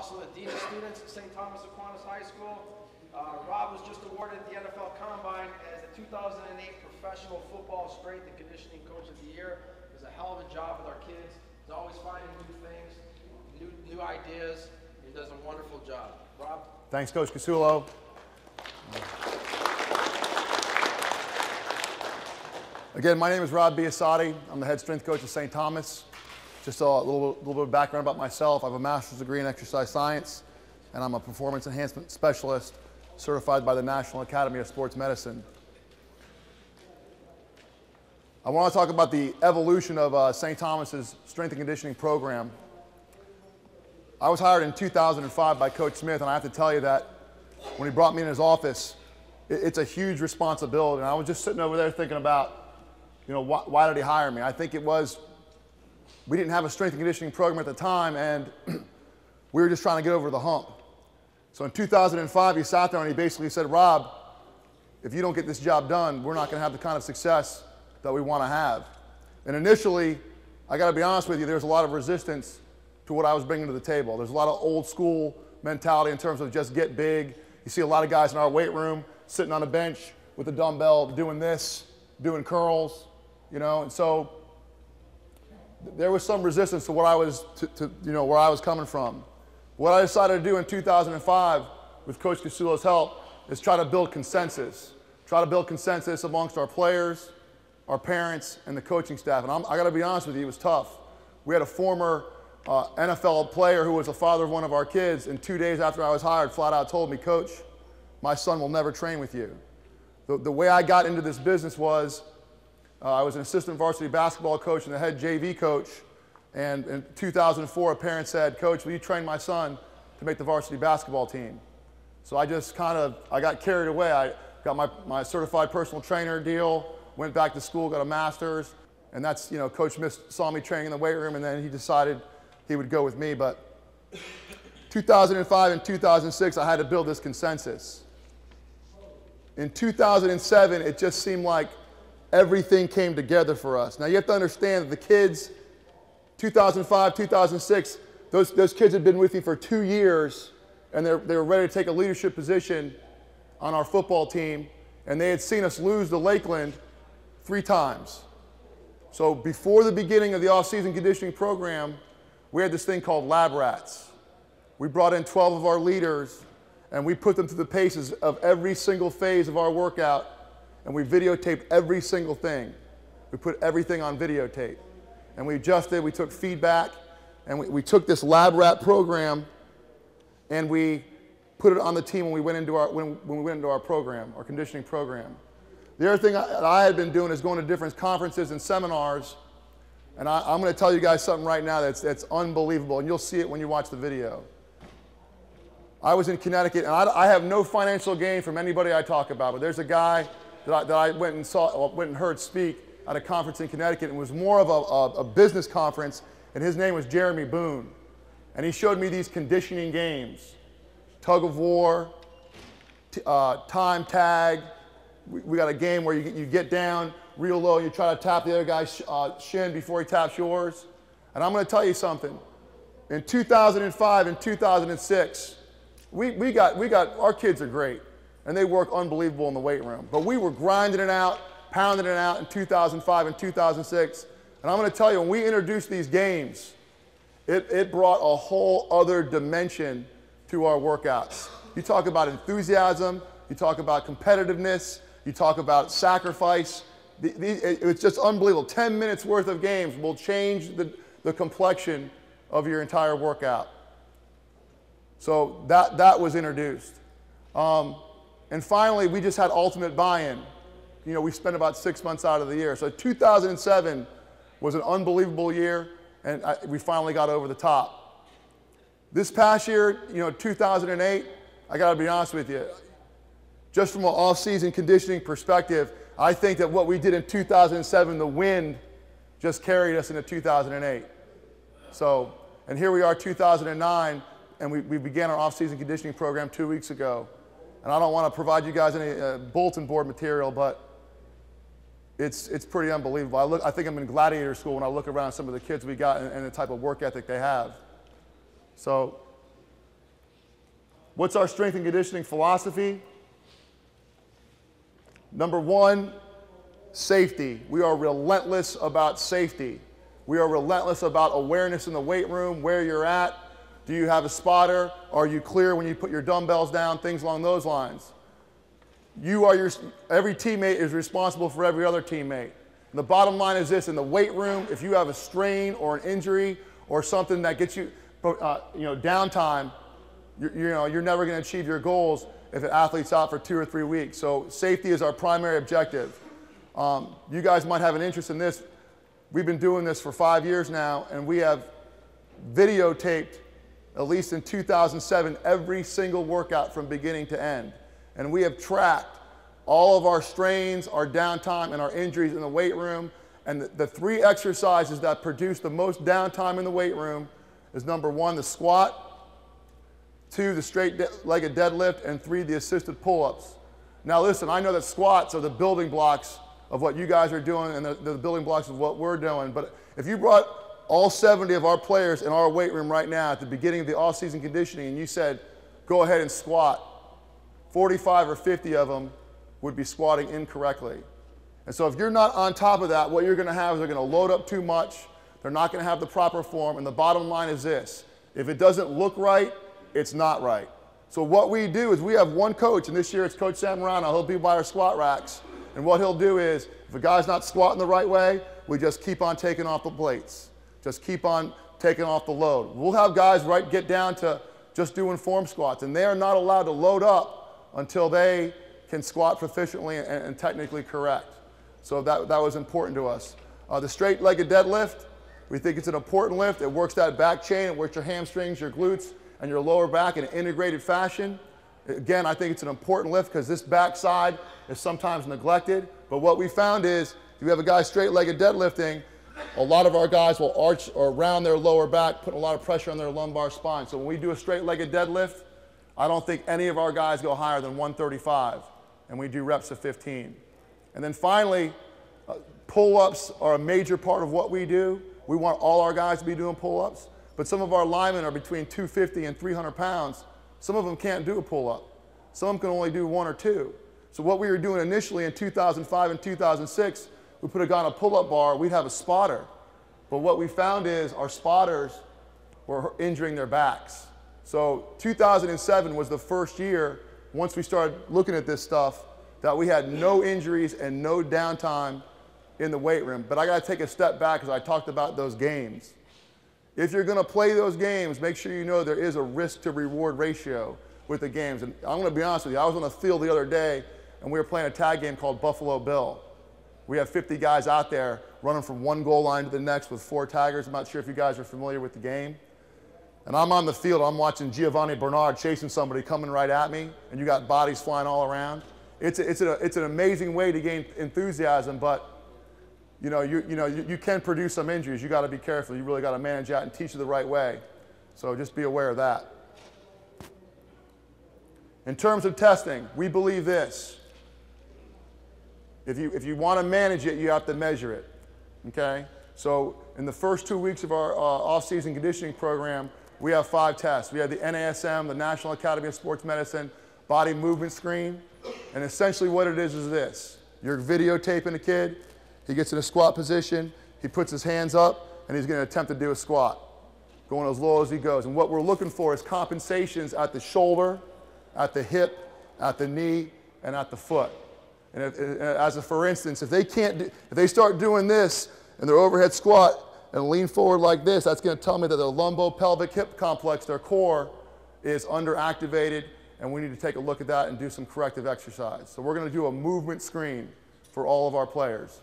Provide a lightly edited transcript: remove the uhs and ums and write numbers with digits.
also the Dean of Students at St. Thomas Aquinas High School. Rob was just awarded the NFL Combine as the 2008 Professional Football Strength and Conditioning Coach of the Year. He does a hell of a job with our kids. He's always finding new things, new ideas. He does a wonderful job. Rob? Thanks, Coach Casulo. Again, my name is Rob Biasotti. I'm the head strength coach at St. Thomas. Just a little bit of background about myself. I have a master's degree in exercise science, and I'm a performance enhancement specialist certified by the National Academy of Sports Medicine. I want to talk about the evolution of St. Thomas's strength and conditioning program. I was hired in 2005 by Coach Smith, and I have to tell you that when he brought me in his office, it's a huge responsibility. And I was just sitting over there thinking about, why did he hire me? I think it was, we didn't have a strength and conditioning program at the time, and we were just trying to get over the hump. So in 2005, he sat there and he basically said, Rob, if you don't get this job done, we're not going to have the kind of success that we want to have. And initially, I got to be honest with you, there's a lot of resistance to what I was bringing to the table. There's a lot of old school mentality in terms of just get big. You see a lot of guys in our weight room sitting on a bench with a dumbbell doing this, doing curls, and so there was some resistance to what I was, where I was coming from. What I decided to do in 2005 with Coach Casulo's help is try to build consensus. Try to build consensus amongst our players, our parents, and the coaching staff. And I got to be honest with you, it was tough. We had a former NFL player who was the father of one of our kids, and 2 days after I was hired, flat out told me, Coach, my son will never train with you. The way I got into this business was I was an assistant varsity basketball coach and the head JV coach. And in 2004, a parent said, Coach, will you train my son to make the varsity basketball team? So I just I got carried away. I got my certified personal trainer deal, went back to school, got a master's. And that's, Coach Smith saw me training in the weight room, and then he decided he would go with me. But 2005 and 2006, I had to build this consensus. In 2007, it just seemed like everything came together for us. Now, you have to understand that the kids, 2005, 2006, those kids had been with me for 2 years, and they were ready to take a leadership position on our football team, and they had seen us lose to Lakeland 3 times. So before the beginning of the off-season conditioning program, we had this thing called Lab Rats. We brought in 12 of our leaders, and we put them through the paces of every single phase of our workout, and we videotaped every single thing. We put everything on videotape. And we adjusted, we took feedback, and we took this Lab Rat program, and we put it on the team when we went into our program, our conditioning program. The other thing that I had been doing is going to different conferences and seminars, and I'm going to tell you guys something right now that's unbelievable, and you'll see it when you watch the video. I was in Connecticut, and I have no financial gain from anybody I talk about, but there's a guy that I went and heard speak at a conference in Connecticut. It was more of a business conference, and his name was Jeremy Boone. And he showed me these conditioning games, tug of war, time tag. We got a game where you get down real low, and you try to tap the other guy's shin before he taps yours. And I'm going to tell you something. In 2005 and 2006, we got our kids are great, and they work unbelievable in the weight room. But we were grinding it out, pounding it out in 2005 and 2006. And I'm going to tell you, when we introduced these games, it brought a whole other dimension to our workouts. You talk about enthusiasm, you talk about competitiveness, you talk about sacrifice. It's just unbelievable. 10 minutes worth of games will change the complexion of your entire workout. So that was introduced. And finally, we just had ultimate buy-in. We spent about 6 months out of the year. So 2007 was an unbelievable year, and we finally got over the top. This past year, 2008, I got to be honest with you, just from an off-season conditioning perspective, I think that what we did in 2007, the wind just carried us into 2008. So, and here we are 2009, and we began our off-season conditioning program 2 weeks ago. And I don't want to provide you guys any bulletin board material, but it's pretty unbelievable. I think I'm in gladiator school when I look around some of the kids we got and the type of work ethic they have. So What's our strength and conditioning philosophy? Number one, safety. We are relentless about safety. We are relentless about awareness in the weight room, where you're at. Do you have a spotter? Are you clear when you put your dumbbells down? Things along those lines. Every teammate is responsible for every other teammate. And the bottom line is this: in the weight room, if you have a strain or an injury or something that gets you, downtime, you're never going to achieve your goals if an athlete's out for 2 or 3 weeks. So safety is our primary objective. You guys might have an interest in this. We've been doing this for 5 years now, and we have videotaped, at least in 2007, every single workout from beginning to end. And we have tracked all of our strains, our downtime, and our injuries in the weight room. And the 3 exercises that produce the most downtime in the weight room is number 1, the squat, 2, the straight-legged deadlift, and 3, the assisted pull-ups. Now listen, I know that squats are the building blocks of what you guys are doing, and the building blocks of what we're doing. But if you brought all 70 of our players in our weight room right now at the beginning of the off-season conditioning and you said, go ahead and squat, 45 or 50 of them would be squatting incorrectly. And so if you're not on top of that, what you're going to have is they're going to load up too much. They're not going to have the proper form. And the bottom line is this: if it doesn't look right, it's not right. So what we do is we have one coach, and this year it's Coach Sam Marano. He'll be by our squat racks. And what he'll do is, if a guy's not squatting the right way, we just keep on taking off the plates. Just keep on taking off the load. We'll have guys get down to just doing form squats, and they are not allowed to load up until they can squat proficiently and technically correct. So that was important to us. The straight-legged deadlift, we think it's an important lift. It works that back chain. It works your hamstrings, your glutes, and your lower back in an integrated fashion. Again, I think it's an important lift because this backside is sometimes neglected. But what we found is, if you have a guy straight-legged deadlifting, a lot of our guys will arch or round their lower back, putting a lot of pressure on their lumbar spine. So when we do a straight-legged deadlift, I don't think any of our guys go higher than 135, and we do reps of 15. And then finally, pull-ups are a major part of what we do. We want all our guys to be doing pull-ups, but some of our linemen are between 250 and 300 pounds. Some of them can't do a pull-up. Some of them can only do 1 or 2. So what we were doing initially in 2005 and 2006, we put a guy on a pull-up bar, we'd have a spotter. But what we found is our spotters were injuring their backs. So 2007 was the first year, once we started looking at this stuff, that we had no injuries and no downtime in the weight room. But I got to take a step back because I talked about those games. If you're going to play those games, make sure you know there is a risk to reward ratio with the games. And I'm going to be honest with you, I was on the field the other day and we were playing a tag game called Buffalo Bill. We have 50 guys out there running from one goal line to the next with 4 taggers. I'm not sure if you guys are familiar with the game. And I'm on the field, I'm watching Giovanni Bernard chasing somebody coming right at me, and you got bodies flying all around. It's an amazing way to gain enthusiasm, but you can produce some injuries. You got to be careful. You really got to manage that and teach it the right way. So just be aware of that. In terms of testing, we believe this. If you want to manage it, you have to measure it. Okay? So in the first 2 weeks of our off-season conditioning program, we have 5 tests. We have the NASM, the National Academy of Sports Medicine, body movement screen. And essentially what it is this. You're videotaping a kid. He gets in a squat position. He puts his hands up, and he's going to attempt to do a squat, going as low as he goes. And what we're looking for is compensations at the shoulder, at the hip, at the knee, and at the foot. And for instance, if they start doing this in their overhead squat and lean forward like this, that's going to tell me that their lumbo-pelvic hip complex, their core, is underactivated, and we need to take a look at that and do some corrective exercise. So we're going to do a movement screen for all of our players.